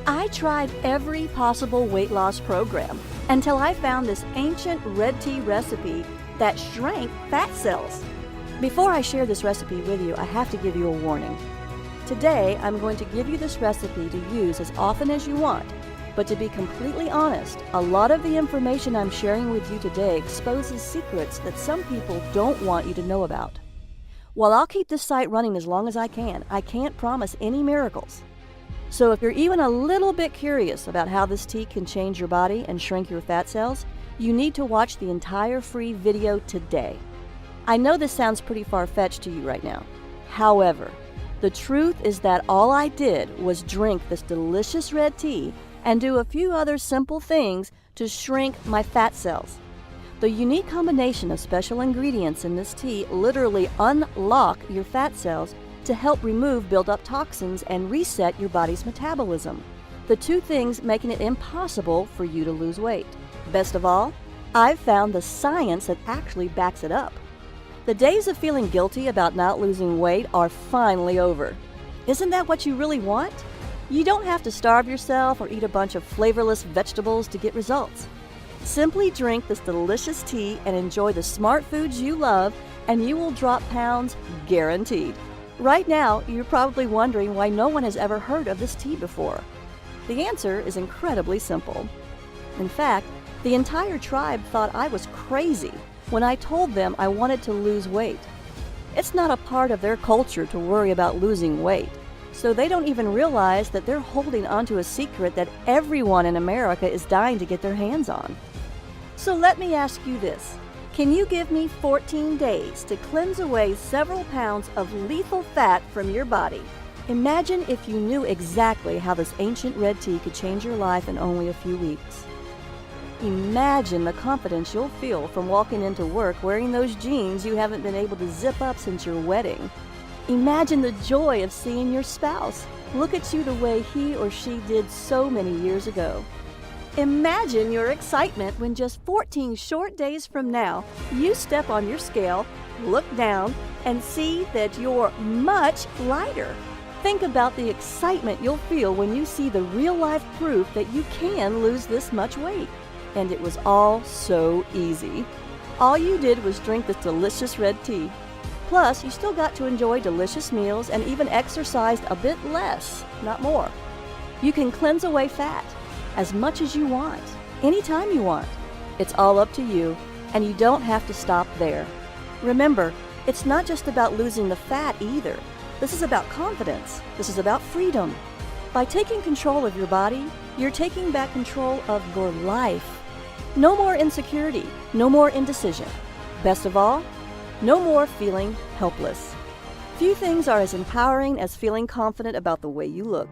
I tried every possible weight loss program until I found this ancient red tea recipe that shrank fat cells. Before I share this recipe with you, I have to give you a warning. Today, I'm going to give you this recipe to use as often as you want, but to be completely honest, a lot of the information I'm sharing with you today exposes secrets that some people don't want you to know about. While I'll keep this site running as long as I can't promise any miracles. So if you're even a little bit curious about how this tea can change your body and shrink your fat cells, you need to watch the entire free video today. I know this sounds pretty far-fetched to you right now. However, the truth is that all I did was drink this delicious red tea and do a few other simple things to shrink my fat cells. The unique combination of special ingredients in this tea literally unlock your fat cells to help remove built-up toxins and reset your body's metabolism. The two things making it impossible for you to lose weight. Best of all, I've found the science that actually backs it up. The days of feeling guilty about not losing weight are finally over. Isn't that what you really want? You don't have to starve yourself or eat a bunch of flavorless vegetables to get results. Simply drink this delicious tea and enjoy the smart foods you love, and you will drop pounds guaranteed. Right now, you're probably wondering why no one has ever heard of this tea before. The answer is incredibly simple. In fact, the entire tribe thought I was crazy when I told them I wanted to lose weight. It's not a part of their culture to worry about losing weight, so they don't even realize that they're holding onto a secret that everyone in America is dying to get their hands on. So let me ask you this. Can you give me 14 days to cleanse away several pounds of lethal fat from your body? Imagine if you knew exactly how this ancient red tea could change your life in only a few weeks. Imagine the confidence you'll feel from walking into work wearing those jeans you haven't been able to zip up since your wedding. Imagine the joy of seeing your spouse look at you the way he or she did so many years ago. Imagine your excitement when just 14 short days from now, you step on your scale, look down, and see that you're much lighter. Think about the excitement you'll feel when you see the real-life proof that you can lose this much weight. And it was all so easy. All you did was drink this delicious red tea. Plus, you still got to enjoy delicious meals and even exercised a bit less, not more. You can cleanse away fat as much as you want, anytime you want. It's all up to you, and you don't have to stop there. Remember, it's not just about losing the fat either. This is about confidence. This is about freedom. By taking control of your body, you're taking back control of your life. No more insecurity, no more indecision. Best of all, no more feeling helpless. Few things are as empowering as feeling confident about the way you look.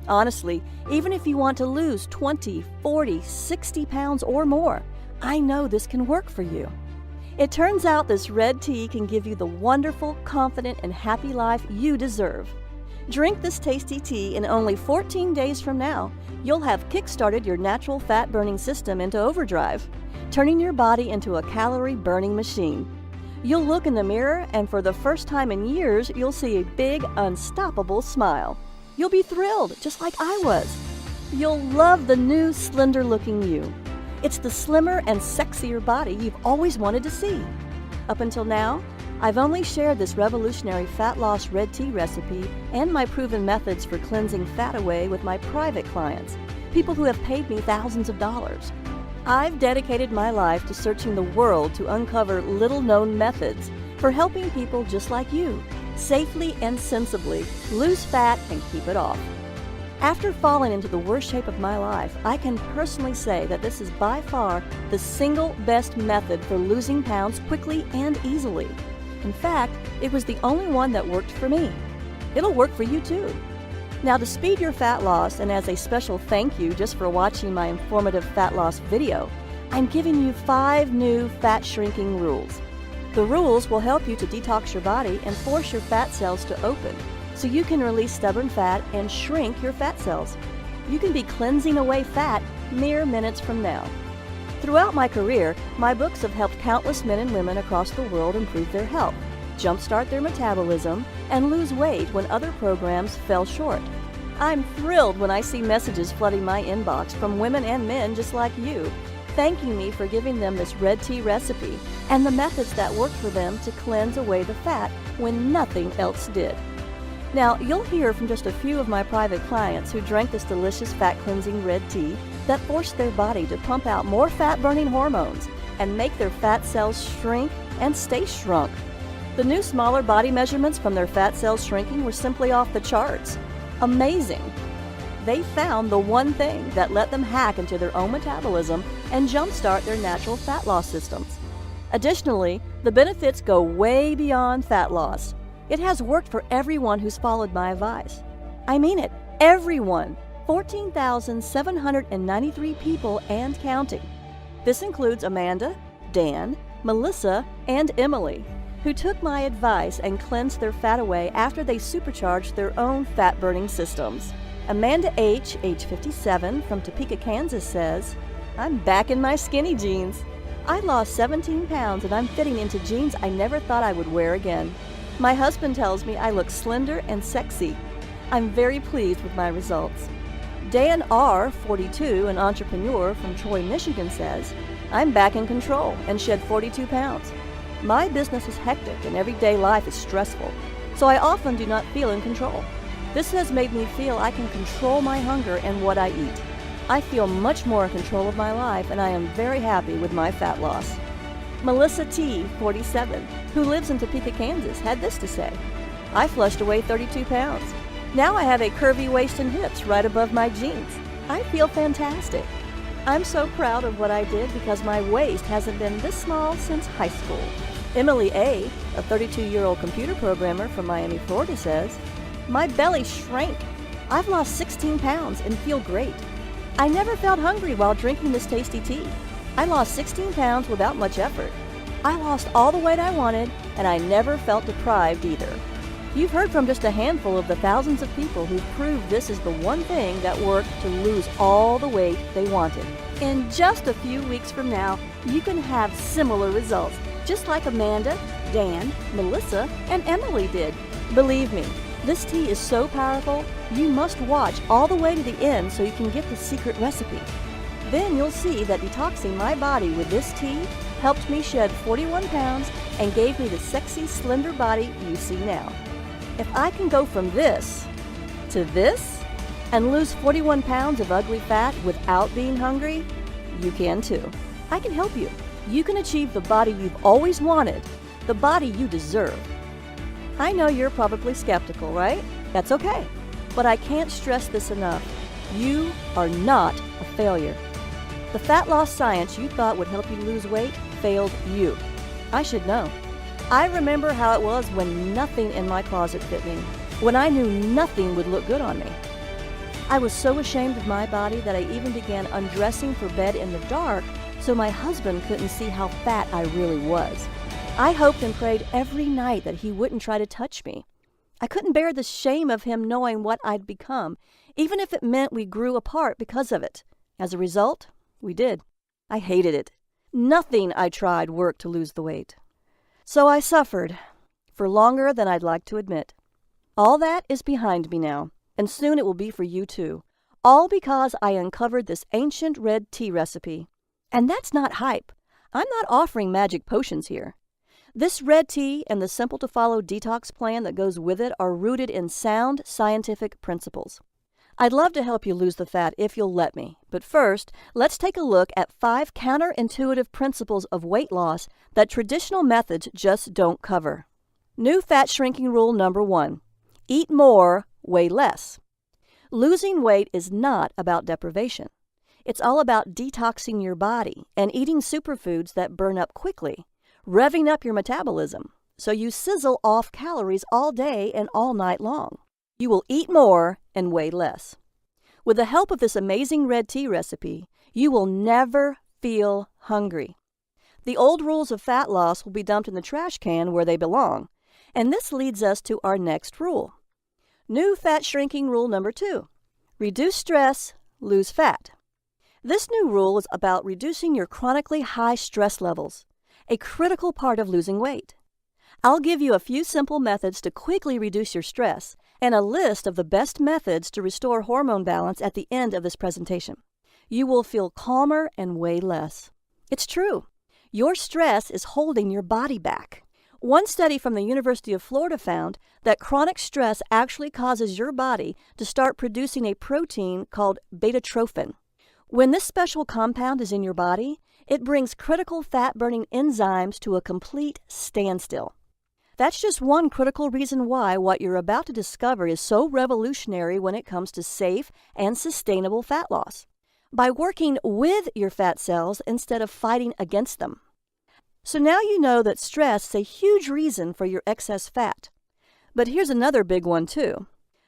Honestly, even if you want to lose 20, 40, 60 pounds or more, I know this can work for you. It turns out this red tea can give you the wonderful, confident, and happy life you deserve. Drink this tasty tea and only 14 days from now, you'll have kick-started your natural fat-burning system into overdrive, turning your body into a calorie-burning machine. You'll look in the mirror, and for the first time in years, you'll see a big, unstoppable smile. You'll be thrilled, just like I was. You'll love the new, slender-looking you. It's the slimmer and sexier body you've always wanted to see. Up until now, I've only shared this revolutionary fat loss red tea recipe and my proven methods for cleansing fat away with my private clients, people who have paid me thousands of dollars. I've dedicated my life to searching the world to uncover little-known methods for helping people just like you safely and sensibly lose fat and keep it off. After falling into the worst shape of my life, I can personally say that this is by far the single best method for losing pounds quickly and easily. In fact, it was the only one that worked for me. It'll work for you too. Now, to speed your fat loss, and as a special thank you just for watching my informative fat loss video, I'm giving you 5 new fat shrinking rules. The rules will help you to detox your body and force your fat cells to open, so you can release stubborn fat and shrink your fat cells. You can be cleansing away fat mere minutes from now. Throughout my career, my books have helped countless men and women across the world improve their health, jumpstart their metabolism, and lose weight when other programs fell short. I'm thrilled when I see messages flooding my inbox from women and men just like you, thanking me for giving them this red tea recipe and the methods that worked for them to cleanse away the fat when nothing else did. Now, you'll hear from just a few of my private clients who drank this delicious fat-cleansing red tea that forced their body to pump out more fat-burning hormones and make their fat cells shrink and stay shrunk. The new smaller body measurements from their fat cells shrinking were simply off the charts. Amazing! They found the one thing that let them hack into their own metabolism and jumpstart their natural fat loss systems. Additionally, the benefits go way beyond fat loss. It has worked for everyone who's followed my advice. I mean it, everyone! 14,793 people and counting. This includes Amanda, Dan, Melissa, and Emily, who took my advice and cleansed their fat away after they supercharged their own fat-burning systems. Amanda H., age 57, from Topeka, Kansas says, "I'm back in my skinny jeans. I lost 17 pounds and I'm fitting into jeans I never thought I would wear again. My husband tells me I look slender and sexy. I'm very pleased with my results." Dan R., 42, an entrepreneur from Troy, Michigan says, "I'm back in control and shed 42 pounds. My business is hectic and everyday life is stressful, so I often do not feel in control. This has made me feel I can control my hunger and what I eat. I feel much more in control of my life and I am very happy with my fat loss." Melissa T., 47, who lives in Topeka, Kansas, had this to say, "I flushed away 32 pounds. Now I have a curvy waist and hips right above my jeans. I feel fantastic. I'm so proud of what I did because my waist hasn't been this small since high school." Emily A., a 32-year-old computer programmer from Miami, Florida, says, "My belly shrank. I've lost 16 pounds and feel great. I never felt hungry while drinking this tasty tea. I lost 16 pounds without much effort. I lost all the weight I wanted, and I never felt deprived either." You've heard from just a handful of the thousands of people who've proved this is the one thing that worked to lose all the weight they wanted. In just a few weeks from now, you can have similar results, just like Amanda, Dan, Melissa, and Emily did. Believe me, this tea is so powerful, you must watch all the way to the end so you can get the secret recipe. Then you'll see that detoxing my body with this tea helped me shed 41 pounds and gave me the sexy, slender body you see now. If I can go from this to this and lose 41 pounds of ugly fat without being hungry, you can too. I can help you. You can achieve the body you've always wanted, the body you deserve. I know you're probably skeptical, right? That's okay. But I can't stress this enough. You are not a failure. The fat loss science you thought would help you lose weight failed you. I should know. I remember how it was when nothing in my closet fit me, when I knew nothing would look good on me. I was so ashamed of my body that I even began undressing for bed in the dark so my husband couldn't see how fat I really was. I hoped and prayed every night that he wouldn't try to touch me. I couldn't bear the shame of him knowing what I'd become, even if it meant we grew apart because of it. As a result, we did. I hated it. Nothing I tried worked to lose the weight. So I suffered for longer than I'd like to admit. All that is behind me now, and soon it will be for you too. All because I uncovered this ancient red tea recipe. And that's not hype. I'm not offering magic potions here. This red tea and the simple-to-follow detox plan that goes with it are rooted in sound scientific principles. I'd love to help you lose the fat if you'll let me. But first, let's take a look at 5 counterintuitive principles of weight loss that traditional methods just don't cover. New fat shrinking rule number 1. Eat more, weigh less. Losing weight is not about deprivation. It's all about detoxing your body and eating superfoods that burn up quickly, revving up your metabolism so you sizzle off calories all day and all night long. You will eat more and weigh less. With the help of this amazing red tea recipe, you will never feel hungry. The old rules of fat loss will be dumped in the trash can where they belong. And this leads us to our next rule. New fat shrinking rule number 2. Reduce stress, lose fat. This new rule is about reducing your chronically high stress levels, a critical part of losing weight. I'll give you a few simple methods to quickly reduce your stress and a list of the best methods to restore hormone balance at the end of this presentation. You will feel calmer and weigh less. It's true. Your stress is holding your body back. One study from the University of Florida found that chronic stress actually causes your body to start producing a protein called beta-trophin. When this special compound is in your body, it brings critical fat-burning enzymes to a complete standstill. That's just one critical reason why what you're about to discover is so revolutionary when it comes to safe and sustainable fat loss. By working with your fat cells instead of fighting against them. So now you know that stress is a huge reason for your excess fat. But here's another big one too.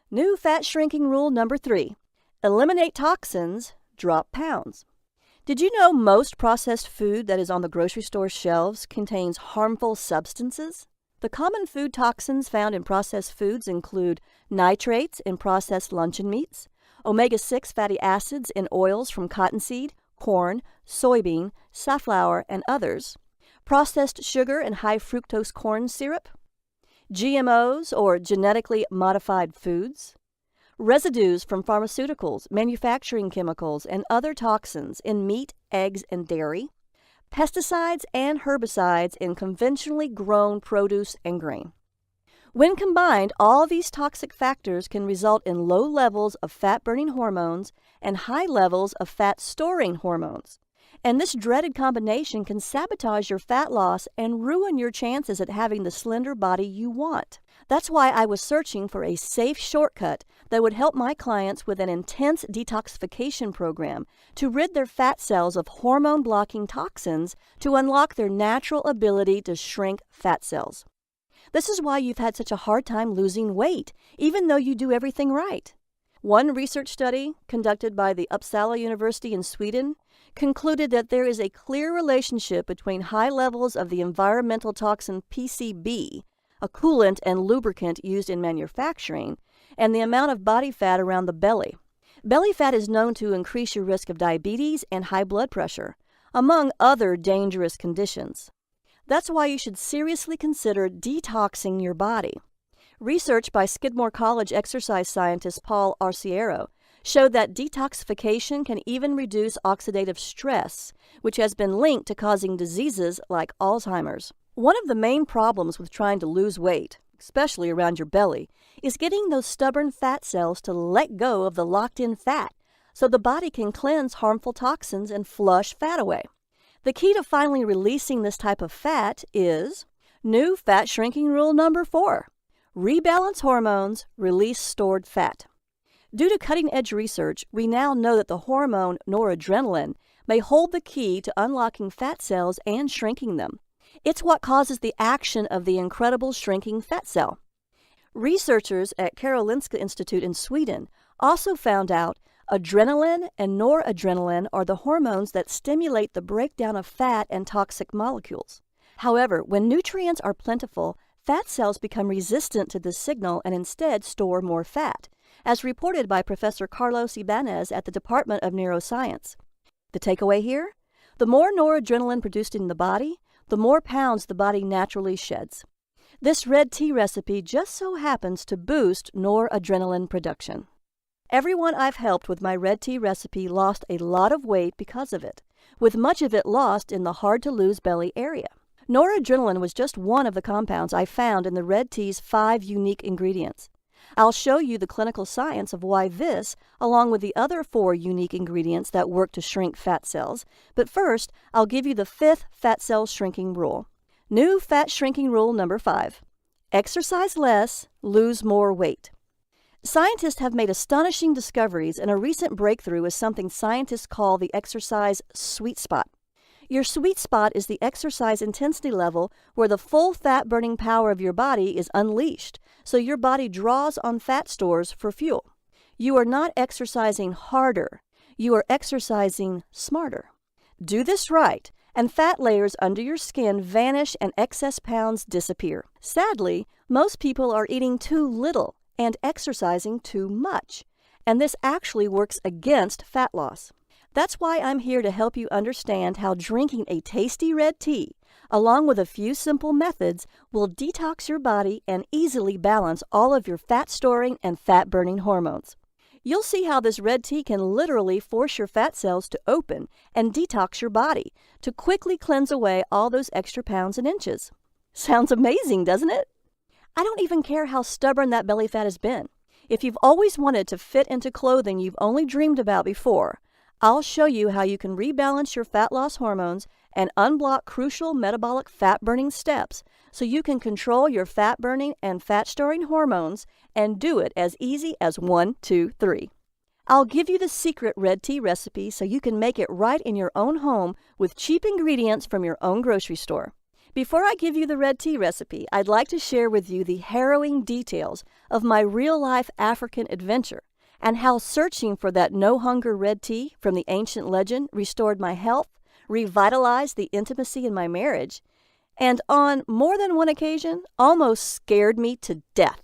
New fat shrinking rule number 3. Eliminate toxins, drop pounds. Did you know most processed food that is on the grocery store shelves contains harmful substances? The common food toxins found in processed foods include nitrates in processed luncheon meats, omega-6 fatty acids in oils from cottonseed, corn, soybean, safflower, and others, processed sugar and high fructose corn syrup, GMOs or genetically modified foods, residues from pharmaceuticals, manufacturing chemicals, and other toxins in meat, eggs, and dairy, pesticides and herbicides in conventionally grown produce and grain. When combined, all these toxic factors can result in low levels of fat-burning hormones and high levels of fat-storing hormones. And this dreaded combination can sabotage your fat loss and ruin your chances at having the slender body you want. That's why I was searching for a safe shortcut that would help my clients with an intense detoxification program to rid their fat cells of hormone-blocking toxins to unlock their natural ability to shrink fat cells. This is why you've had such a hard time losing weight, even though you do everything right. One research study conducted by the Uppsala University in Sweden concluded that there is a clear relationship between high levels of the environmental toxin PCB, a coolant and lubricant used in manufacturing, and the amount of body fat around the belly. Belly fat is known to increase your risk of diabetes and high blood pressure, among other dangerous conditions. That's why you should seriously consider detoxing your body. Research by Skidmore College exercise scientist Paul Arciero showed that detoxification can even reduce oxidative stress, which has been linked to causing diseases like Alzheimer's. One of the main problems with trying to lose weight, especially around your belly, is getting those stubborn fat cells to let go of the locked-in fat so the body can cleanse harmful toxins and flush fat away. The key to finally releasing this type of fat is new fat shrinking rule number 4. Rebalance hormones, release stored fat. Due to cutting-edge research, we now know that the hormone noradrenaline may hold the key to unlocking fat cells and shrinking them. It's what causes the action of the incredible shrinking fat cell. Researchers at Karolinska Institute in Sweden also found out adrenaline and noradrenaline are the hormones that stimulate the breakdown of fat and toxic molecules. However, when nutrients are plentiful, fat cells become resistant to this signal and instead store more fat, as reported by Professor Carlos Ibanez at the Department of Neuroscience. The takeaway here? The more noradrenaline produced in the body, the more pounds the body naturally sheds. This red tea recipe just so happens to boost noradrenaline production. Everyone I've helped with my red tea recipe lost a lot of weight because of it, with much of it lost in the hard-to-lose belly area. Noradrenaline was just one of the compounds I found in the red tea's 5 unique ingredients. I'll show you the clinical science of why this, along with the other 4 unique ingredients that work to shrink fat cells, but first, I'll give you the 5th fat cell shrinking rule. New fat shrinking rule number 5. Exercise less, lose more weight. Scientists have made astonishing discoveries, and a recent breakthrough is something scientists call the exercise sweet spot. Your sweet spot is the exercise intensity level where the full fat-burning power of your body is unleashed, so your body draws on fat stores for fuel. You are not exercising harder. You are exercising smarter. Do this right, and fat layers under your skin vanish and excess pounds disappear. Sadly, most people are eating too little and exercising too much, and this actually works against fat loss. That's why I'm here to help you understand how drinking a tasty red tea, along with a few simple methods, will detox your body and easily balance all of your fat-storing and fat-burning hormones. You'll see how this red tea can literally force your fat cells to open and detox your body to quickly cleanse away all those extra pounds and inches. Sounds amazing, doesn't it? I don't even care how stubborn that belly fat has been. If you've always wanted to fit into clothing you've only dreamed about before, I'll show you how you can rebalance your fat loss hormones and unblock crucial metabolic fat-burning steps so you can control your fat-burning and fat-storing hormones and do it as easy as 1, 2, 3. I'll give you the secret red tea recipe so you can make it right in your own home with cheap ingredients from your own grocery store. Before I give you the red tea recipe, I'd like to share with you the harrowing details of my real-life African adventure and how searching for that no-hunger red tea from the ancient legend restored my health, revitalized the intimacy in my marriage, and on more than one occasion, almost scared me to death.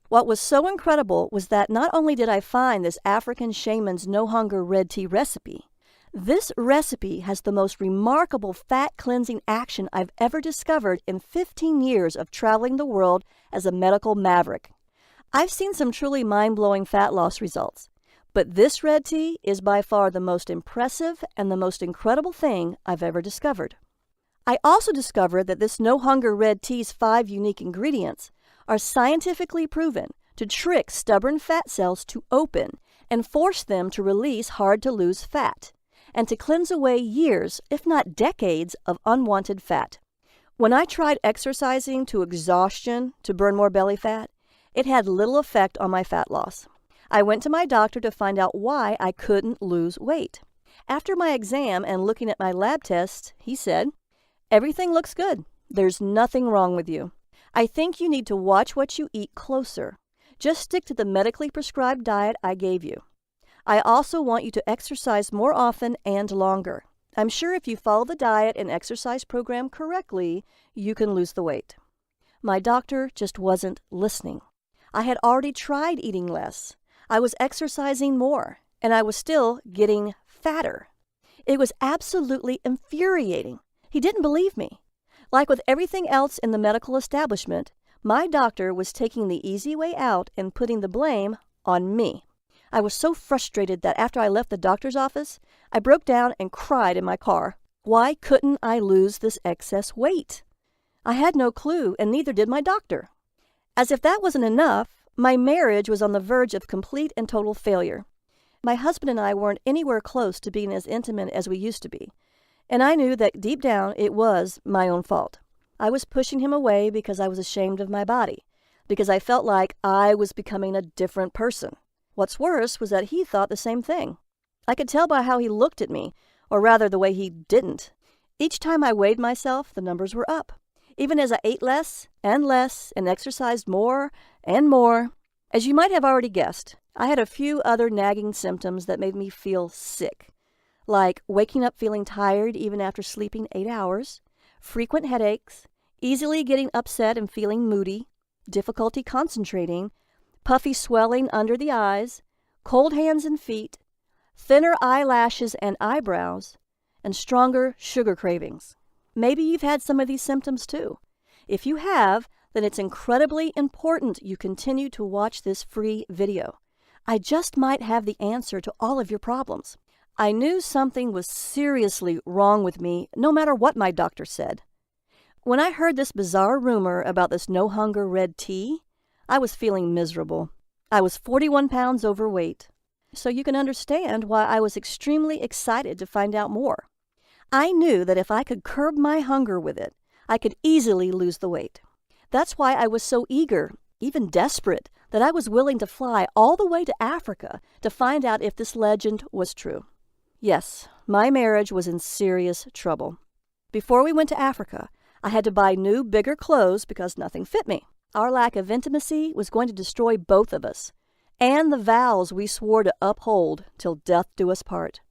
What was so incredible was that not only did I find this African shaman's no-hunger red tea recipe, this recipe has the most remarkable fat-cleansing action I've ever discovered in 15 years of traveling the world as a medical maverick. I've seen some truly mind-blowing fat loss results, but this red tea is by far the most impressive and the most incredible thing I've ever discovered. I also discovered that this no-hunger red tea's 5 unique ingredients are scientifically proven to trick stubborn fat cells to open and force them to release hard-to-lose fat, and to cleanse away years, if not decades, of unwanted fat. When I tried exercising to exhaustion to burn more belly fat, it had little effect on my fat loss. I went to my doctor to find out why I couldn't lose weight. After my exam and looking at my lab tests, he said, "Everything looks good. There's nothing wrong with you. I think you need to watch what you eat closer. Just stick to the medically prescribed diet I gave you. I also want you to exercise more often and longer. I'm sure if you follow the diet and exercise program correctly, you can lose the weight." My doctor just wasn't listening. I had already tried eating less. I was exercising more, and I was still getting fatter. It was absolutely infuriating. He didn't believe me. Like with everything else in the medical establishment, my doctor was taking the easy way out and putting the blame on me. I was so frustrated that after I left the doctor's office, I broke down and cried in my car. Why couldn't I lose this excess weight? I had no clue, and neither did my doctor. As if that wasn't enough, my marriage was on the verge of complete and total failure. My husband and I weren't anywhere close to being as intimate as we used to be, and I knew that deep down it was my own fault. I was pushing him away because I was ashamed of my body, because I felt like I was becoming a different person. What's worse was that he thought the same thing. I could tell by how he looked at me, or rather the way he didn't. Each time I weighed myself, the numbers were up. Even as I ate less and exercised more and more. As you might have already guessed, I had a few other nagging symptoms that made me feel sick, like waking up feeling tired even after sleeping 8 hours, frequent headaches, easily getting upset and feeling moody, difficulty concentrating, puffy swelling under the eyes, cold hands and feet, thinner eyelashes and eyebrows, and stronger sugar cravings. Maybe you've had some of these symptoms too. If you have, then it's incredibly important you continue to watch this free video. I just might have the answer to all of your problems. I knew something was seriously wrong with me, no matter what my doctor said. When I heard this bizarre rumor about this no-hunger red tea, I was feeling miserable. I was 41 pounds overweight, so you can understand why I was extremely excited to find out more. I knew that if I could curb my hunger with it, I could easily lose the weight. That's why I was so eager, even desperate, that I was willing to fly all the way to Africa to find out if this legend was true. Yes, my marriage was in serious trouble. Before we went to Africa, I had to buy new, bigger clothes because nothing fit me. Our lack of intimacy was going to destroy both of us, and the vows we swore to uphold till death do us part.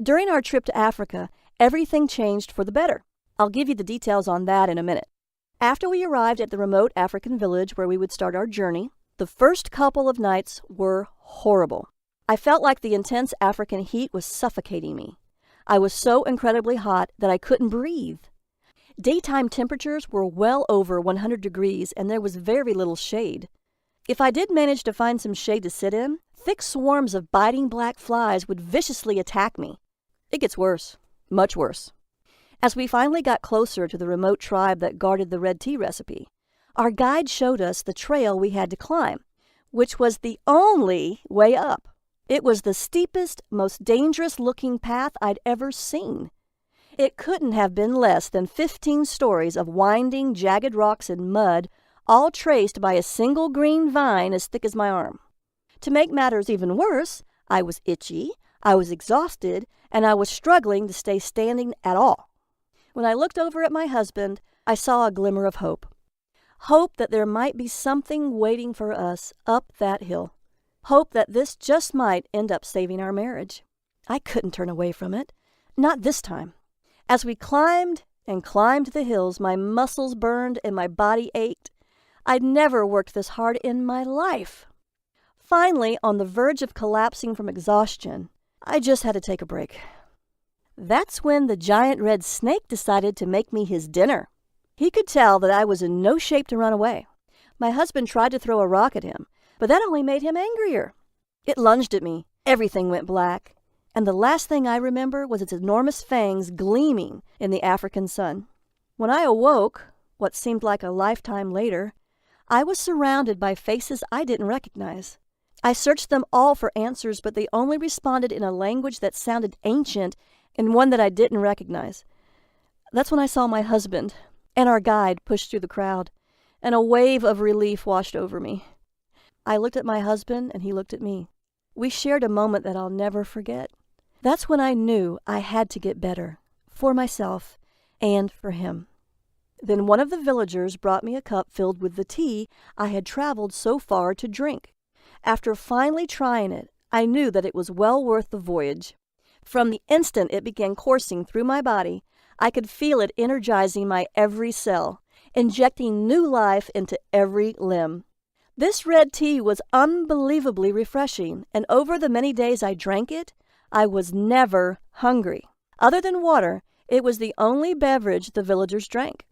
During our trip to Africa, everything changed for the better. I'll give you the details on that in a minute. After we arrived at the remote African village where we would start our journey, the first couple of nights were horrible. I felt like the intense African heat was suffocating me. I was so incredibly hot that I couldn't breathe. Daytime temperatures were well over 100 degrees and there was very little shade. If I did manage to find some shade to sit in, thick swarms of biting black flies would viciously attack me. It gets worse, much worse. As we finally got closer to the remote tribe that guarded the red tea recipe, our guide showed us the trail we had to climb, which was the only way up. It was the steepest, most dangerous-looking path I'd ever seen. It couldn't have been less than 15 stories of winding, jagged rocks and mud, all traced by a single green vine as thick as my arm. To make matters even worse, I was itchy, I was exhausted, and I was struggling to stay standing at all. When I looked over at my husband, I saw a glimmer of hope. Hope that there might be something waiting for us up that hill. Hope that this just might end up saving our marriage. I couldn't turn away from it. Not this time. As we climbed and climbed the hills, my muscles burned and my body ached. I'd never worked this hard in my life. Finally, on the verge of collapsing from exhaustion, I just had to take a break. That's when the giant red snake decided to make me his dinner. He could tell that I was in no shape to run away. My husband tried to throw a rock at him, but that only made him angrier. It lunged at me. Everything went black. And the last thing I remember was its enormous fangs gleaming in the African sun. When I awoke, what seemed like a lifetime later, I was surrounded by faces I didn't recognize. I searched them all for answers, but they only responded in a language that sounded ancient and one that I didn't recognize. That's when I saw my husband and our guide push through the crowd, and a wave of relief washed over me. I looked at my husband, and he looked at me. We shared a moment that I'll never forget. That's when I knew I had to get better, for myself and for him. Then one of the villagers brought me a cup filled with the tea I had traveled so far to drink. After finally trying it, I knew that it was well worth the voyage. From the instant it began coursing through my body, I could feel it energizing my every cell, injecting new life into every limb. This red tea was unbelievably refreshing, and over the many days I drank it, I was never hungry. Other than water, it was the only beverage the villagers drank,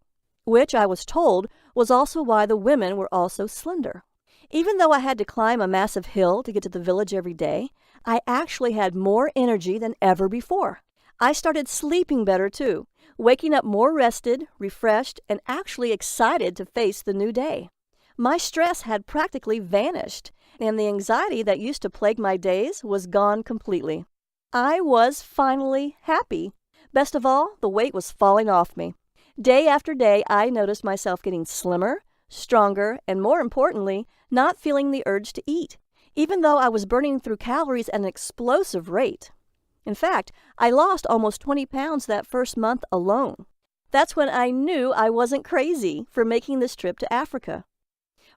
which I was told was also why the women were all so slender. Even though I had to climb a massive hill to get to the village every day, I actually had more energy than ever before. I started sleeping better too, waking up more rested, refreshed, and actually excited to face the new day. My stress had practically vanished, and the anxiety that used to plague my days was gone completely. I was finally happy. Best of all, the weight was falling off me. Day after day, I noticed myself getting slimmer, stronger, and more importantly, not feeling the urge to eat, even though I was burning through calories at an explosive rate. In fact, I lost almost 20 pounds that first month alone. That's when I knew I wasn't crazy for making this trip to Africa.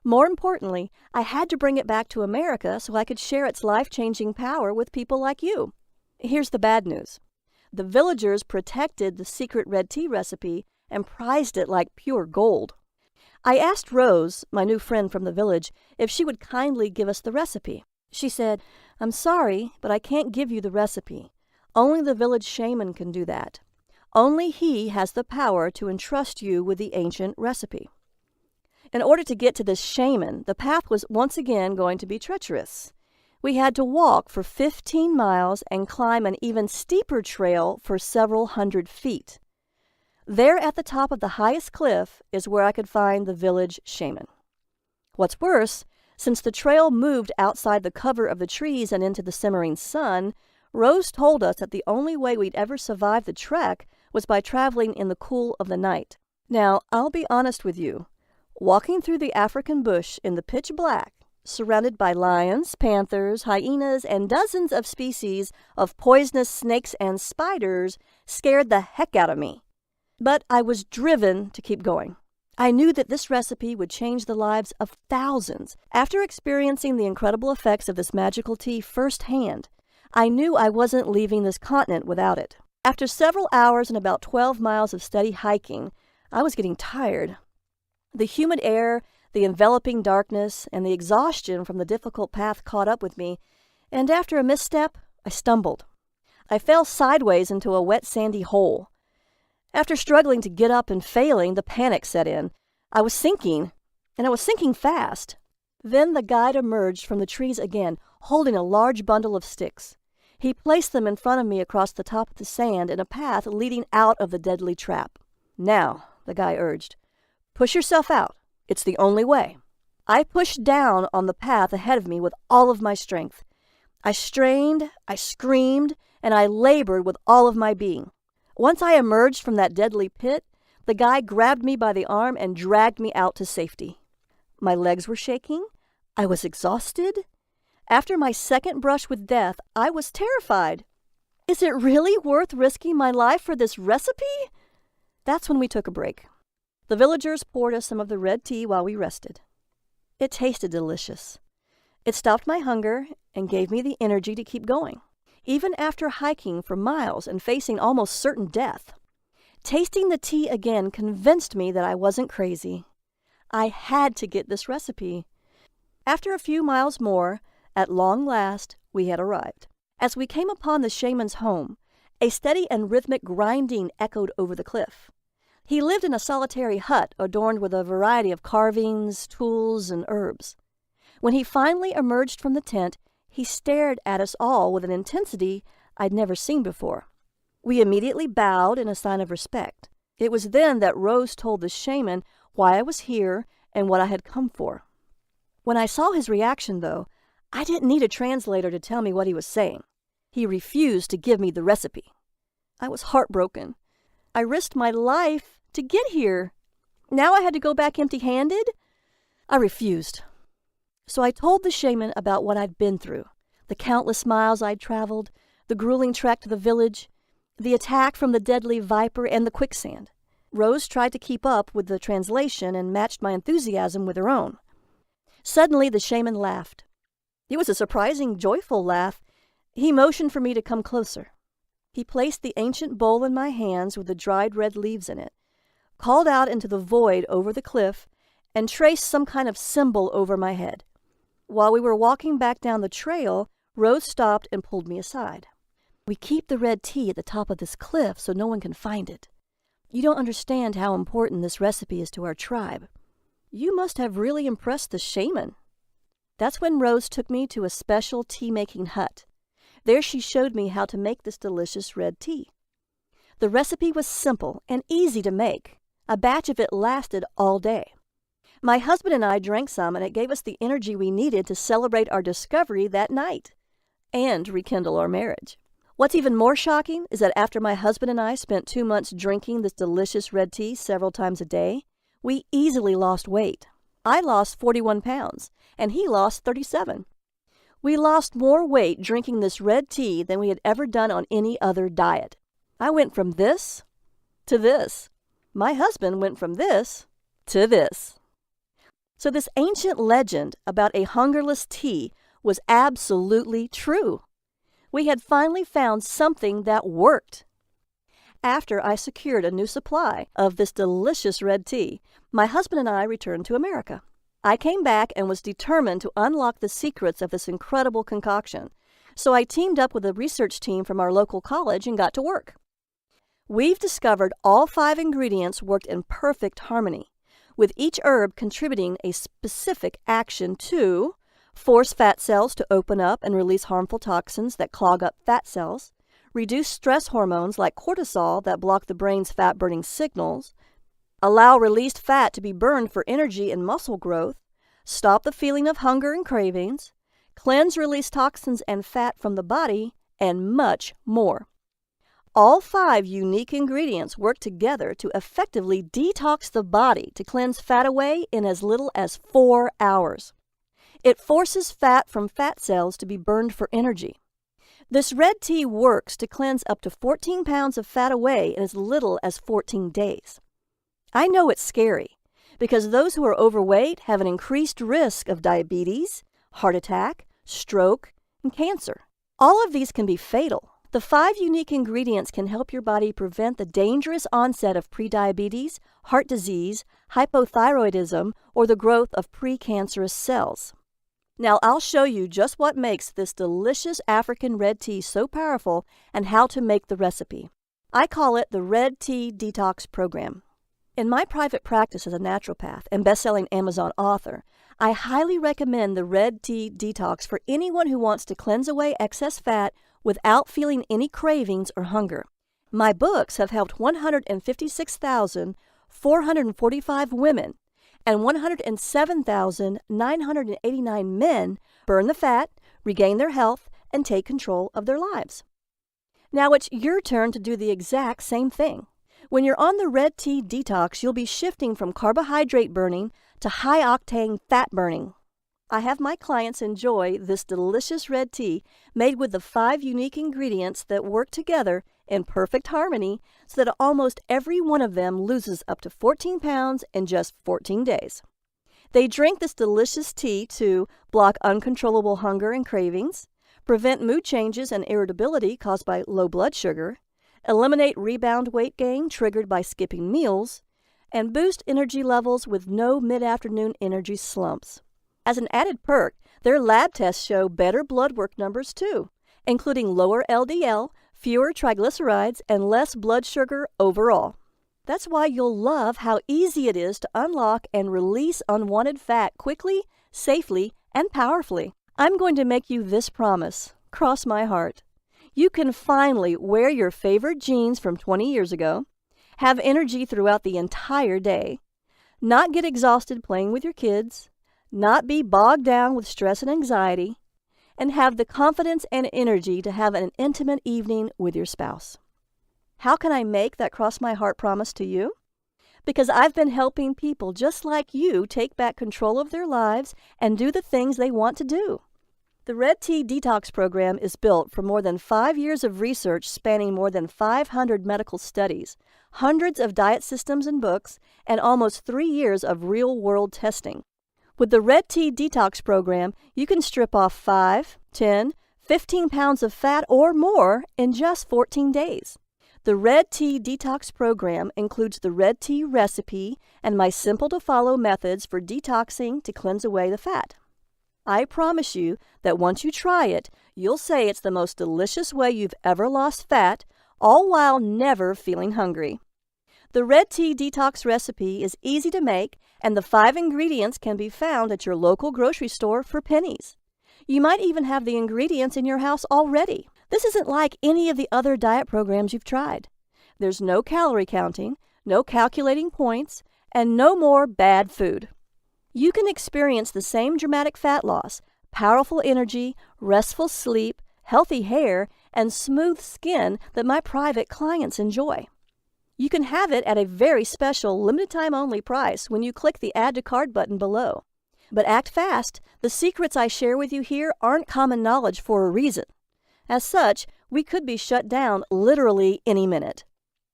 More importantly, I had to bring it back to America so I could share its life-changing power with people like you. Here's the bad news. The villagers protected the secret red tea recipe and prized it like pure gold. I asked Rose, my new friend from the village, if she would kindly give us the recipe. She said, "I'm sorry, but I can't give you the recipe. Only the village shaman can do that. Only he has the power to entrust you with the ancient recipe." In order to get to this shaman, the path was once again going to be treacherous. We had to walk for 15 miles and climb an even steeper trail for several hundred feet. There at the top of the highest cliff is where I could find the village shaman. What's worse, since the trail moved outside the cover of the trees and into the simmering sun, Rose told us that the only way we'd ever survive the trek was by traveling in the cool of the night. Now, I'll be honest with you. Walking through the African bush in the pitch black, surrounded by lions, panthers, hyenas, and dozens of species of poisonous snakes and spiders, scared the heck out of me. But I was driven to keep going. I knew that this recipe would change the lives of thousands. After experiencing the incredible effects of this magical tea firsthand, I knew I wasn't leaving this continent without it. After several hours and about 12 miles of steady hiking, I was getting tired. The humid air, the enveloping darkness, and the exhaustion from the difficult path caught up with me, and after a misstep, I stumbled. I fell sideways into a wet sandy hole. After struggling to get up and failing, the panic set in. I was sinking, and I was sinking fast. Then the guide emerged from the trees again, holding a large bundle of sticks. He placed them in front of me across the top of the sand in a path leading out of the deadly trap. "Now," the guy urged, "push yourself out. It's the only way." I pushed down on the path ahead of me with all of my strength. I strained, I screamed, and I labored with all of my being. Once I emerged from that deadly pit, the guy grabbed me by the arm and dragged me out to safety. My legs were shaking. I was exhausted. After my second brush with death, I was terrified. Is it really worth risking my life for this recipe? That's when we took a break. The villagers poured us some of the red tea while we rested. It tasted delicious. It stopped my hunger and gave me the energy to keep going, even after hiking for miles and facing almost certain death. Tasting the tea again convinced me that I wasn't crazy. I had to get this recipe. After a few miles more, at long last, we had arrived. As we came upon the shaman's home, a steady and rhythmic grinding echoed over the cliff. He lived in a solitary hut adorned with a variety of carvings, tools, and herbs. When he finally emerged from the tent, he stared at us all with an intensity I'd never seen before. We immediately bowed in a sign of respect. It was then that Rose told the shaman why I was here and what I had come for. When I saw his reaction, though, I didn't need a translator to tell me what he was saying. He refused to give me the recipe. I was heartbroken. I risked my life to get here. Now I had to go back empty-handed? I refused. So I told the shaman about what I'd been through, the countless miles I'd traveled, the grueling trek to the village, the attack from the deadly viper, and the quicksand. Rose tried to keep up with the translation and matched my enthusiasm with her own. Suddenly the shaman laughed. It was a surprising, joyful laugh. He motioned for me to come closer. He placed the ancient bowl in my hands with the dried red leaves in it, called out into the void over the cliff, and traced some kind of symbol over my head. While we were walking back down the trail, Rose stopped and pulled me aside. "We keep the red tea at the top of this cliff so no one can find it. You don't understand how important this recipe is to our tribe. You must have really impressed the shaman." That's when Rose took me to a special tea-making hut. There she showed me how to make this delicious red tea. The recipe was simple and easy to make. A batch of it lasted all day. My husband and I drank some, and it gave us the energy we needed to celebrate our discovery that night and rekindle our marriage. What's even more shocking is that after my husband and I spent 2 months drinking this delicious red tea several times a day, we easily lost weight. I lost 41 pounds, and he lost 37. We lost more weight drinking this red tea than we had ever done on any other diet. I went from this to this. My husband went from this to this. So this ancient legend about a hungerless tea was absolutely true. We had finally found something that worked. After I secured a new supply of this delicious red tea, my husband and I returned to America. I came back and was determined to unlock the secrets of this incredible concoction. So I teamed up with a research team from our local college and got to work. We've discovered all 5 ingredients worked in perfect harmony, with each herb contributing a specific action to force fat cells to open up and release harmful toxins that clog up fat cells, reduce stress hormones like cortisol that block the brain's fat-burning signals, allow released fat to be burned for energy and muscle growth, stop the feeling of hunger and cravings, cleanse released toxins and fat from the body, and much more. All 5 unique ingredients work together to effectively detox the body to cleanse fat away in as little as 4 hours. It forces fat from fat cells to be burned for energy. This red tea works to cleanse up to 14 pounds of fat away in as little as 14 days. I know it's scary, because those who are overweight have an increased risk of diabetes, heart attack, stroke, and cancer. All of these can be fatal. The 5 unique ingredients can help your body prevent the dangerous onset of prediabetes, heart disease, hypothyroidism, or the growth of precancerous cells. Now I'll show you just what makes this delicious African red tea so powerful and how to make the recipe. I call it the Red Tea Detox Program. In my private practice as a naturopath and best-selling Amazon author, I highly recommend the Red Tea Detox for anyone who wants to cleanse away excess fat without feeling any cravings or hunger. My books have helped 156,445 women and 107,989 men burn the fat, regain their health, and take control of their lives. Now it's your turn to do the exact same thing. When you're on the Red Tea Detox, you'll be shifting from carbohydrate burning to high-octane fat burning. I have my clients enjoy this delicious red tea made with the 5 unique ingredients that work together in perfect harmony so that almost every one of them loses up to 14 pounds in just 14 days. They drink this delicious tea to block uncontrollable hunger and cravings, prevent mood changes and irritability caused by low blood sugar, eliminate rebound weight gain triggered by skipping meals, and boost energy levels with no mid-afternoon energy slumps. As an added perk, their lab tests show better blood work numbers too, including lower LDL, fewer triglycerides, and less blood sugar overall. That's why you'll love how easy it is to unlock and release unwanted fat quickly, safely, and powerfully. I'm going to make you this promise. Cross my heart. You can finally wear your favorite jeans from 20 years ago, have energy throughout the entire day, not get exhausted playing with your kids, not be bogged down with stress and anxiety, and have the confidence and energy to have an intimate evening with your spouse. How can I make that cross my heart promise to you? Because I've been helping people just like you take back control of their lives and do the things they want to do. The Red Tea Detox Program is built from more than 5 years of research spanning more than 500 medical studies, hundreds of diet systems and books, and almost 3 years of real-world testing. With the Red Tea Detox Program, you can strip off 5, 10, 15 pounds of fat or more in just 14 days. The Red Tea Detox Program includes the red tea recipe and my simple-to-follow methods for detoxing to cleanse away the fat. I promise you that once you try it, you'll say it's the most delicious way you've ever lost fat, all while never feeling hungry. The Red Tea Detox recipe is easy to make, and the 5 ingredients can be found at your local grocery store for pennies. You might even have the ingredients in your house already. This isn't like any of the other diet programs you've tried. There's no calorie counting, no calculating points, and no more bad food. You can experience the same dramatic fat loss, powerful energy, restful sleep, healthy hair, and smooth skin that my private clients enjoy. You can have it at a very special limited-time-only price when you click the Add to Cart button below. But act fast. The secrets I share with you here aren't common knowledge for a reason. As such, we could be shut down literally any minute.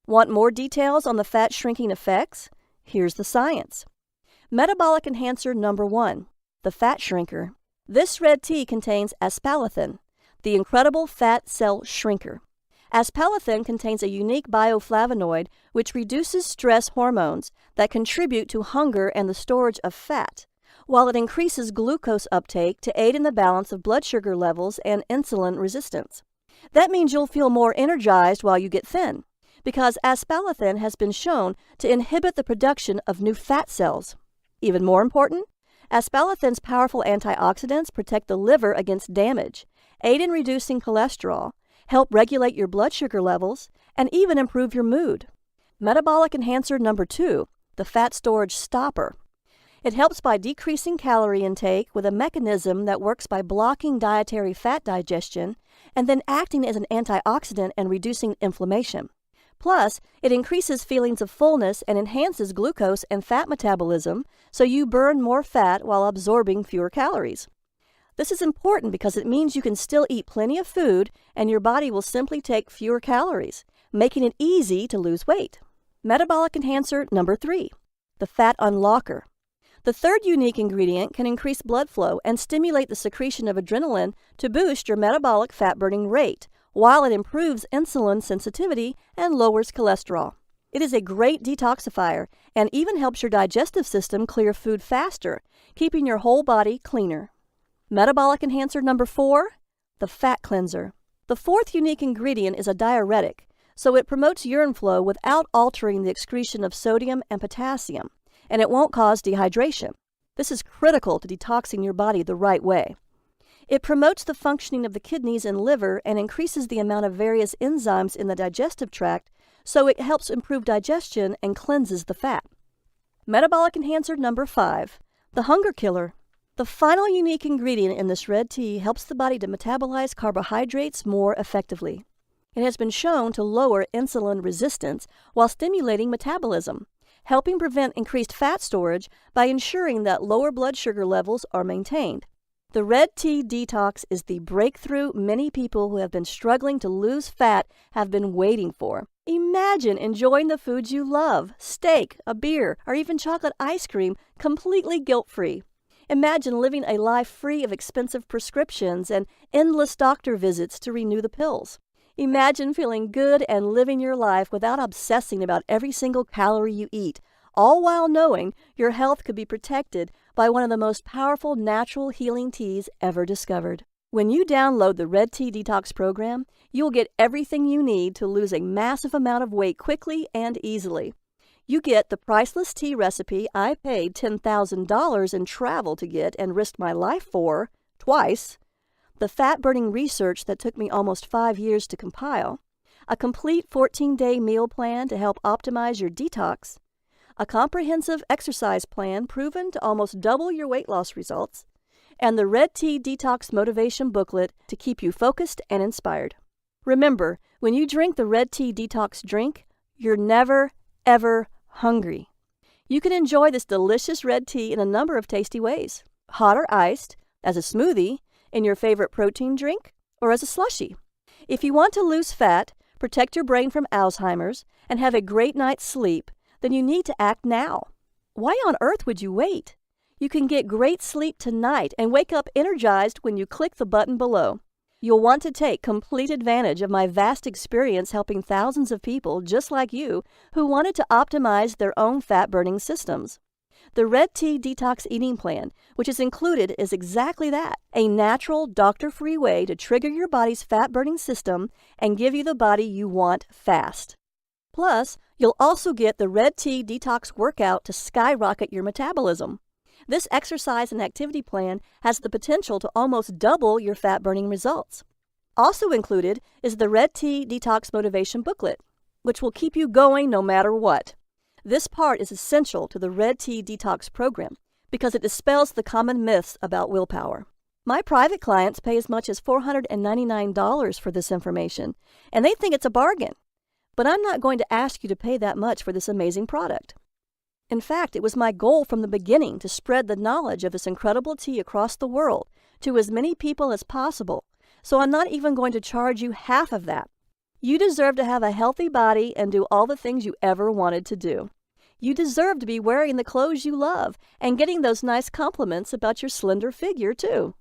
Want more details on the fat-shrinking effects? Here's the science. Metabolic enhancer number 1, the fat shrinker. This red tea contains aspalathin, the incredible fat cell shrinker. Aspalathin contains a unique bioflavonoid which reduces stress hormones that contribute to hunger and the storage of fat, while it increases glucose uptake to aid in the balance of blood sugar levels and insulin resistance. That means you'll feel more energized while you get thin, because aspalathin has been shown to inhibit the production of new fat cells. Even more important, aspalathin's powerful antioxidants protect the liver against damage, aid in reducing cholesterol, help regulate your blood sugar levels, and even improve your mood. Metabolic enhancer number 2, the fat storage stopper. It helps by decreasing calorie intake with a mechanism that works by blocking dietary fat digestion and then acting as an antioxidant and reducing inflammation. Plus, it increases feelings of fullness and enhances glucose and fat metabolism, so you burn more fat while absorbing fewer calories. This is important because it means you can still eat plenty of food and your body will simply take fewer calories, making it easy to lose weight. Metabolic enhancer number 3, the fat unlocker. The third unique ingredient can increase blood flow and stimulate the secretion of adrenaline to boost your metabolic fat-burning rate, while it improves insulin sensitivity and lowers cholesterol. It is a great detoxifier and even helps your digestive system clear food faster, keeping your whole body cleaner. Metabolic enhancer number 4, the fat cleanser. The fourth unique ingredient is a diuretic, so it promotes urine flow without altering the excretion of sodium and potassium, and it won't cause dehydration. This is critical to detoxing your body the right way. It promotes the functioning of the kidneys and liver and increases the amount of various enzymes in the digestive tract, so it helps improve digestion and cleanses the fat. Metabolic enhancer number 5, the hunger killer. The final unique ingredient in this red tea helps the body to metabolize carbohydrates more effectively. It has been shown to lower insulin resistance while stimulating metabolism, helping prevent increased fat storage by ensuring that lower blood sugar levels are maintained. The red tea detox is the breakthrough many people who have been struggling to lose fat have been waiting for. Imagine enjoying the foods you love, steak, a beer, or even chocolate ice cream, completely guilt-free. Imagine living a life free of expensive prescriptions and endless doctor visits to renew the pills. Imagine feeling good and living your life without obsessing about every single calorie you eat, all while knowing your health could be protected by one of the most powerful natural healing teas ever discovered. When you download the Red Tea Detox program, you'll get everything you need to lose a massive amount of weight quickly and easily. You get the priceless tea recipe I paid $10,000 in travel to get and risked my life for, twice, the fat-burning research that took me almost 5 years to compile, a complete 14-day meal plan to help optimize your detox, a comprehensive exercise plan proven to almost double your weight loss results, and the Red Tea Detox Motivation Booklet to keep you focused and inspired. Remember, when you drink the Red Tea Detox drink, you're never, ever hungry. You can enjoy this delicious red tea in a number of tasty ways: hot or iced, as a smoothie, in your favorite protein drink, or as a slushie. If you want to lose fat, protect your brain from Alzheimer's, and have a great night's sleep, then you need to act now. Why on earth would you wait? You can get great sleep tonight and wake up energized when you click the button below. You'll want to take complete advantage of my vast experience helping thousands of people just like you who wanted to optimize their own fat-burning systems. The Red Tea Detox Eating Plan, which is included, is exactly that: a natural, doctor-free way to trigger your body's fat-burning system and give you the body you want fast. Plus, you'll also get the Red Tea Detox Workout to skyrocket your metabolism. This exercise and activity plan has the potential to almost double your fat-burning results. Also included is the Red Tea Detox Motivation Booklet, which will keep you going no matter what. This part is essential to the Red Tea Detox program because it dispels the common myths about willpower. My private clients pay as much as $499 for this information, and they think it's a bargain. But I'm not going to ask you to pay that much for this amazing product. In fact, it was my goal from the beginning to spread the knowledge of this incredible tea across the world to as many people as possible, so I'm not even going to charge you half of that. You deserve to have a healthy body and do all the things you ever wanted to do. You deserve to be wearing the clothes you love and getting those nice compliments about your slender figure, too.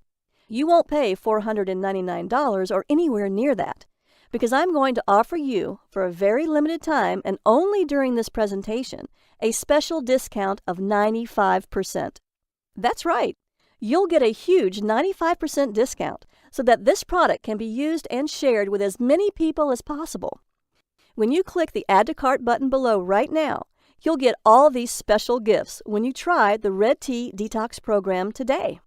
You won't pay $499 or anywhere near that, because I'm going to offer you, for a very limited time and only during this presentation, a special discount of 95%. That's right. You'll get a huge 95% discount so that this product can be used and shared with as many people as possible. When you click the Add to Cart button below right now, you'll get all these special gifts when you try the Red Tea Detox program today.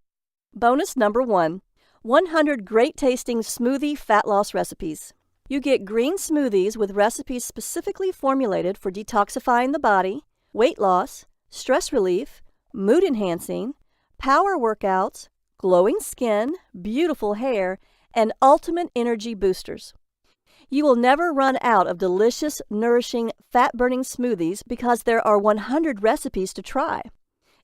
Bonus number 1, 100 great-tasting smoothie fat loss recipes. You get green smoothies with recipes specifically formulated for detoxifying the body, weight loss, stress relief, mood enhancing, power workouts, glowing skin, beautiful hair, and ultimate energy boosters. You will never run out of delicious, nourishing, fat-burning smoothies because there are 100 recipes to try.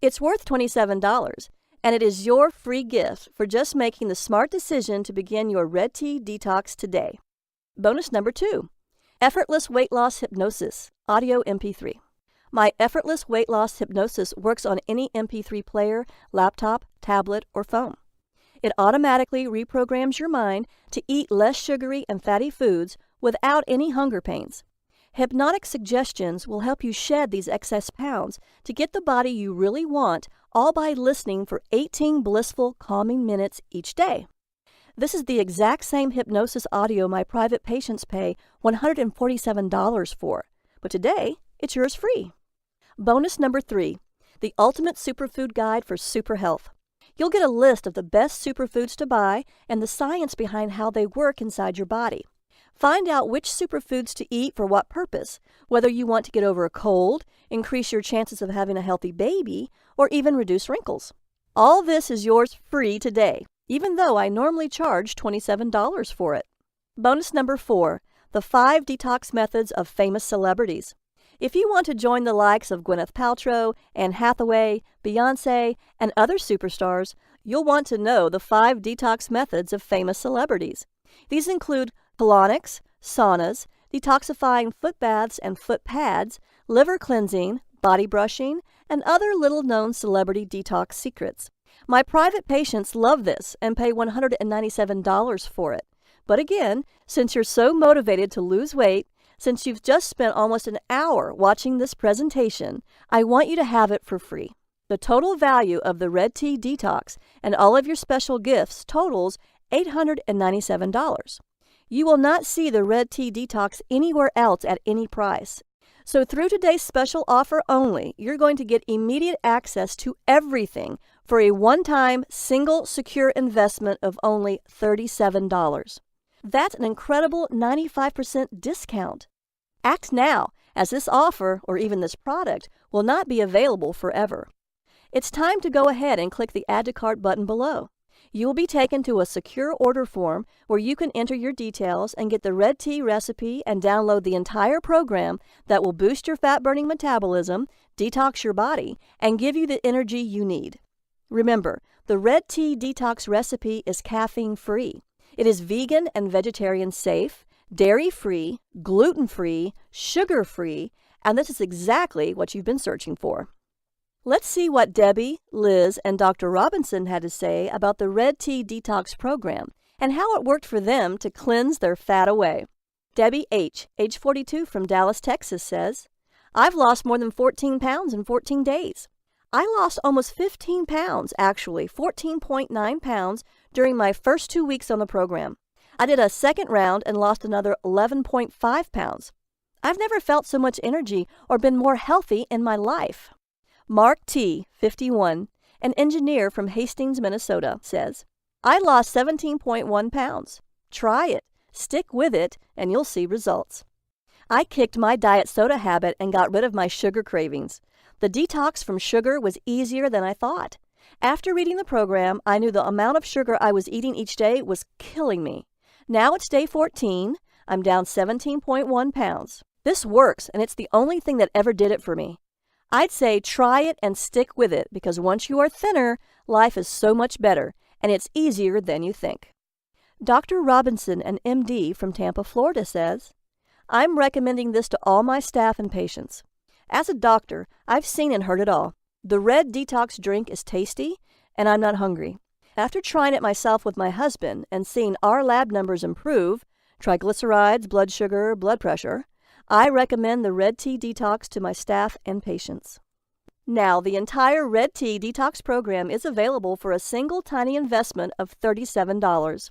It's worth $27, and it is your free gift for just making the smart decision to begin your Red Tea Detox today. Bonus number 2, Effortless Weight Loss Hypnosis, Audio MP3. My effortless weight loss hypnosis works on any MP3 player, laptop, tablet, or phone. It automatically reprograms your mind to eat less sugary and fatty foods without any hunger pains. Hypnotic suggestions will help you shed these excess pounds to get the body you really want, all by listening for 18 blissful, calming minutes each day. This is the exact same hypnosis audio my private patients pay $147 for, but today it's yours free. Bonus number 3, the Ultimate Superfood Guide for Super Health. You'll get a list of the best superfoods to buy and the science behind how they work inside your body. Find out which superfoods to eat for what purpose, whether you want to get over a cold, increase your chances of having a healthy baby, or even reduce wrinkles. All this is yours free today, even though I normally charge $27 for it. Bonus number 4, the 5 detox methods of famous celebrities. If you want to join the likes of Gwyneth Paltrow, Anne Hathaway, Beyoncé, and other superstars, you'll want to know the 5 detox methods of famous celebrities. These include colonics, saunas, detoxifying foot baths and foot pads, liver cleansing, body brushing, and other little-known celebrity detox secrets. My private patients love this and pay $197 for it. But again, since you're so motivated to lose weight, since you've just spent almost an hour watching this presentation, I want you to have it for free. The total value of the Red Tea Detox and all of your special gifts totals $897. You will not see the Red Tea Detox anywhere else at any price. So through today's special offer only, you're going to get immediate access to everything for a one-time, single, secure investment of only $37. That's an incredible 95% discount. Act now, as this offer, or even this product, will not be available forever. It's time to go ahead and click the Add to Cart button below. You will be taken to a secure order form where you can enter your details and get the red tea recipe and download the entire program that will boost your fat-burning metabolism, detox your body, and give you the energy you need. Remember, the Red Tea Detox recipe is caffeine-free. It is vegan and vegetarian safe, dairy-free, gluten-free, sugar-free, and this is exactly what you've been searching for. Let's see what Debbie, Liz, and Dr. Robinson had to say about the Red Tea Detox program and how it worked for them to cleanse their fat away. Debbie H., age 42 from Dallas, Texas, says, I've lost more than 14 pounds in 14 days. I lost almost 15 pounds, actually 14.9 pounds, during my first 2 weeks on the program. I did a second round and lost another 11.5 pounds. I've never felt so much energy or been more healthy in my life. Mark T., 51, an engineer from Hastings, Minnesota, says, I lost 17.1 pounds. Try it, stick with it, and you'll see results. I kicked my diet soda habit and got rid of my sugar cravings. The detox from sugar was easier than I thought. After reading the program, I knew the amount of sugar I was eating each day was killing me. Now it's day 14. I'm down 17.1 pounds. This works, and it's the only thing that ever did it for me. I'd say try it and stick with it because once you are thinner, life is so much better, and it's easier than you think. Dr. Robinson, an MD from Tampa, Florida, says, I'm recommending this to all my staff and patients. As a doctor, I've seen and heard it all. The red detox drink is tasty, and I'm not hungry. After trying it myself with my husband and seeing our lab numbers improve, triglycerides, blood sugar, blood pressure, I recommend the Red Tea Detox to my staff and patients. Now, the entire Red Tea Detox program is available for a single tiny investment of $37.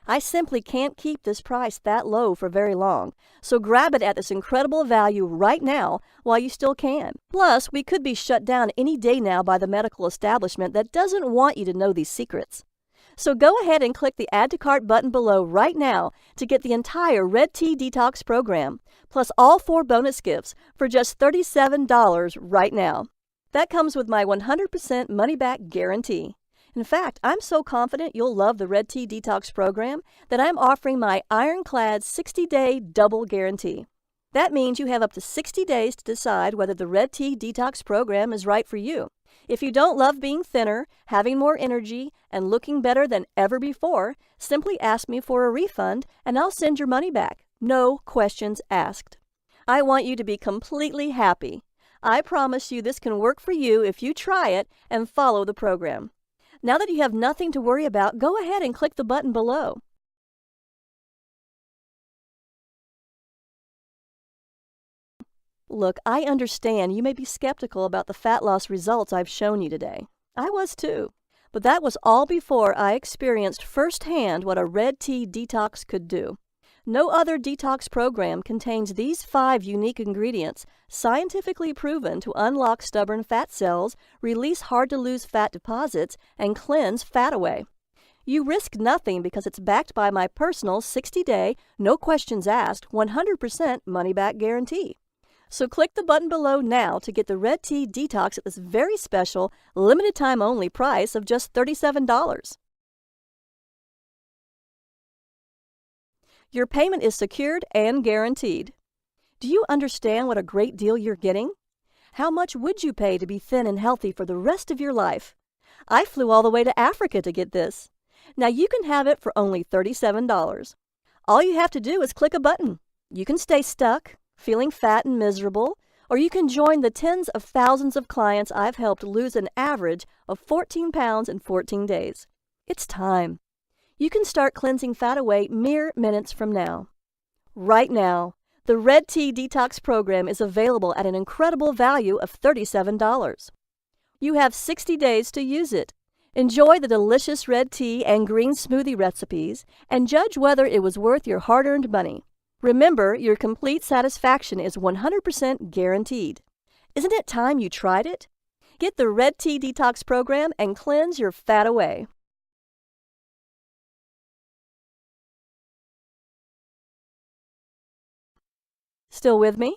I simply can't keep this price that low for very long, so grab it at this incredible value right now while you still can. Plus, we could be shut down any day now by the medical establishment that doesn't want you to know these secrets. So go ahead and click the Add to Cart button below right now to get the entire Red Tea Detox program, plus all 4 bonus gifts for just $37 right now. That comes with my 100% money-back guarantee. In fact, I'm so confident you'll love the Red Tea Detox program that I'm offering my ironclad 60-day double guarantee. That means you have up to 60 days to decide whether the Red Tea Detox program is right for you. If you don't love being thinner, having more energy, and looking better than ever before, simply ask me for a refund and I'll send your money back. No questions asked. I want you to be completely happy. I promise you this can work for you if you try it and follow the program. Now that you have nothing to worry about, go ahead and click the button below. Look, I understand you may be skeptical about the fat loss results I've shown you today. I was too. But that was all before I experienced firsthand what a red tea detox could do. No other detox program contains these 5 unique ingredients scientifically proven to unlock stubborn fat cells, release hard-to-lose fat deposits, and cleanse fat away. You risk nothing because it's backed by my personal 60-day, no questions asked, 100% money-back guarantee. So click the button below now to get the Red Tea Detox at this very special, limited-time-only price of just $37. Your payment is secured and guaranteed. Do you understand what a great deal you're getting? How much would you pay to be thin and healthy for the rest of your life? I flew all the way to Africa to get this. Now you can have it for only $37. All you have to do is click a button. You can stay stuck, feeling fat and miserable, or you can join the tens of thousands of clients I've helped lose an average of 14 pounds in 14 days. It's time. You can start cleansing fat away mere minutes from now. Right now, the Red Tea Detox program is available at an incredible value of $37. You have 60 days to use it. Enjoy the delicious red tea and green smoothie recipes and judge whether it was worth your hard-earned money. Remember, your complete satisfaction is 100% guaranteed. Isn't it time you tried it? Get the Red Tea Detox program and cleanse your fat away. Still with me?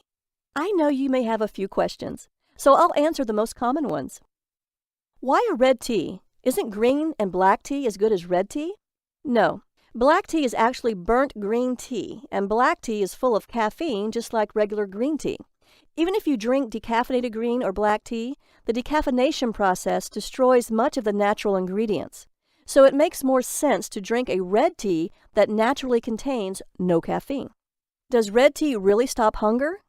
I know you may have a few questions, so I'll answer the most common ones. Why a red tea? Isn't green and black tea as good as red tea? No. Black tea is actually burnt green tea, and black tea is full of caffeine just like regular green tea. Even if you drink decaffeinated green or black tea, the decaffeination process destroys much of the natural ingredients. So it makes more sense to drink a red tea that naturally contains no caffeine. Does red tea really stop hunger?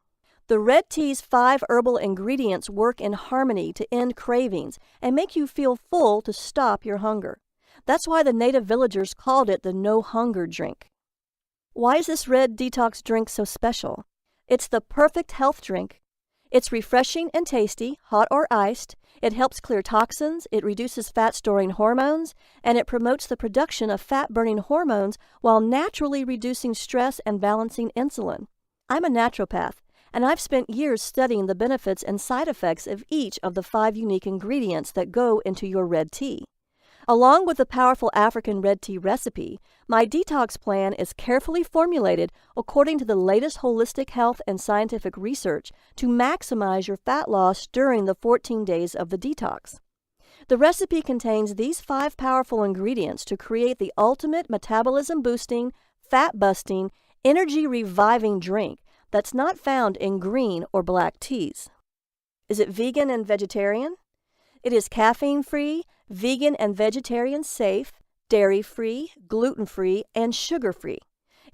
The red tea's 5 herbal ingredients work in harmony to end cravings and make you feel full to stop your hunger. That's why the native villagers called it the no-hunger drink. Why is this red detox drink so special? It's the perfect health drink. It's refreshing and tasty, hot or iced. It helps clear toxins, it reduces fat-storing hormones, and it promotes the production of fat-burning hormones while naturally reducing stress and balancing insulin. I'm a naturopath, and I've spent years studying the benefits and side effects of each of the 5 unique ingredients that go into your red tea. Along with the powerful African red tea recipe, my detox plan is carefully formulated according to the latest holistic health and scientific research to maximize your fat loss during the 14 days of the detox. The recipe contains these 5 powerful ingredients to create the ultimate metabolism-boosting, fat-busting, energy-reviving drink that's not found in green or black teas. Is it vegan and vegetarian? It is caffeine-free, vegan and vegetarian safe, dairy-free, gluten-free, and sugar-free.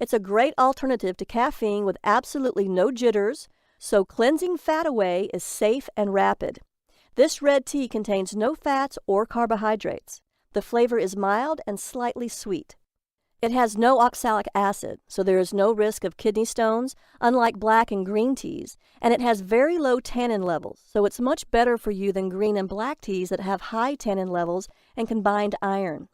It's a great alternative to caffeine with absolutely no jitters, so cleansing fat away is safe and rapid. This red tea contains no fats or carbohydrates. The flavor is mild and slightly sweet. It has no oxalic acid, so there is no risk of kidney stones, unlike black and green teas, and it has very low tannin levels, so it's much better for you than green and black teas that have high tannin levels and combined iron.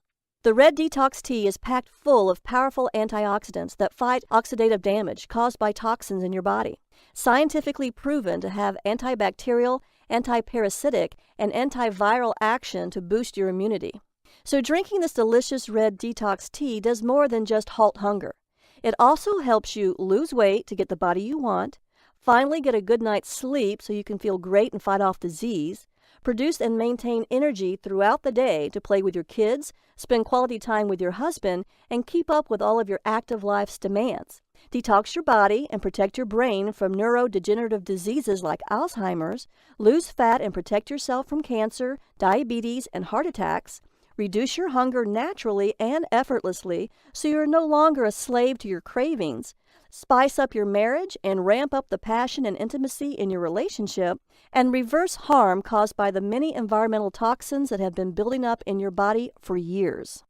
The Red Detox Tea is packed full of powerful antioxidants that fight oxidative damage caused by toxins in your body, scientifically proven to have antibacterial, antiparasitic, and antiviral action to boost your immunity. So drinking this delicious red detox tea does more than just halt hunger. It also helps you lose weight to get the body you want, finally get a good night's sleep so you can feel great and fight off disease, produce and maintain energy throughout the day to play with your kids, spend quality time with your husband, and keep up with all of your active life's demands. Detox your body and protect your brain from neurodegenerative diseases like Alzheimer's, lose fat and protect yourself from cancer, diabetes, and heart attacks, reduce your hunger naturally and effortlessly so you're no longer a slave to your cravings, spice up your marriage and ramp up the passion and intimacy in your relationship, and reverse harm caused by the many environmental toxins that have been building up in your body for years.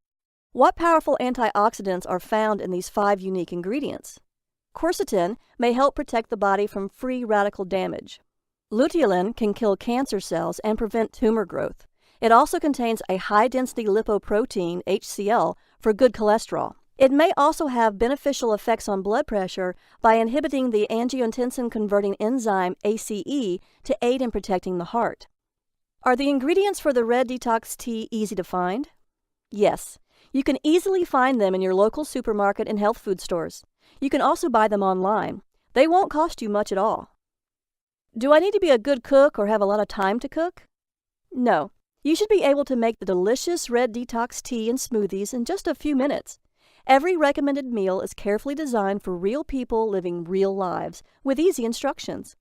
What powerful antioxidants are found in these 5 unique ingredients? Quercetin may help protect the body from free radical damage. Luteolin can kill cancer cells and prevent tumor growth. It also contains a high-density lipoprotein, HCl, for good cholesterol. It may also have beneficial effects on blood pressure by inhibiting the angiotensin-converting enzyme ACE to aid in protecting the heart. Are the ingredients for the Red Detox Tea easy to find? Yes. You can easily find them in your local supermarket and health food stores. You can also buy them online. They won't cost you much at all. Do I need to be a good cook or have a lot of time to cook? No. You should be able to make the delicious Red Detox Tea and smoothies in just a few minutes. Every recommended meal is carefully designed for real people living real lives with easy instructions.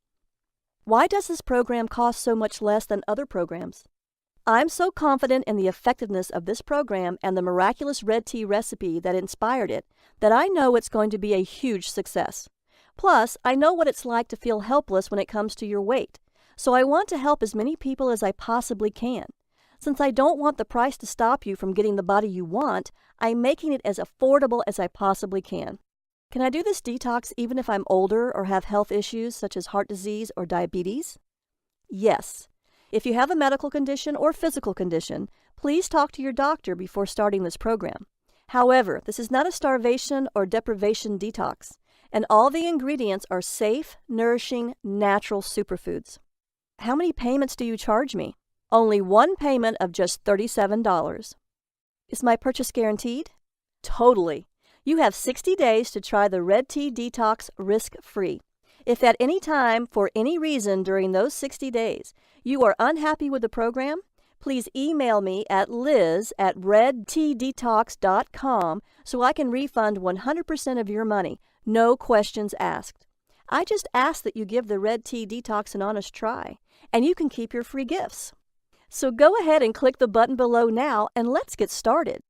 Why does this program cost so much less than other programs? I'm so confident in the effectiveness of this program and the miraculous red tea recipe that inspired it that I know it's going to be a huge success. Plus, I know what it's like to feel helpless when it comes to your weight, so I want to help as many people as I possibly can. Since I don't want the price to stop you from getting the body you want, I'm making it as affordable as I possibly can. Can I do this detox even if I'm older or have health issues such as heart disease or diabetes? Yes. If you have a medical condition or physical condition, please talk to your doctor before starting this program. However, this is not a starvation or deprivation detox, and all the ingredients are safe, nourishing, natural superfoods. How many payments do you charge me? Only one payment of just $37. Is my purchase guaranteed? Totally. You have 60 days to try the Red Tea Detox risk-free. If at any time, for any reason during those 60 days, you are unhappy with the program, please email me at liz@redteadetox.com so I can refund 100% of your money, no questions asked. I just ask that you give the Red Tea Detox an honest try, and you can keep your free gifts. So go ahead and click the button below now and let's get started.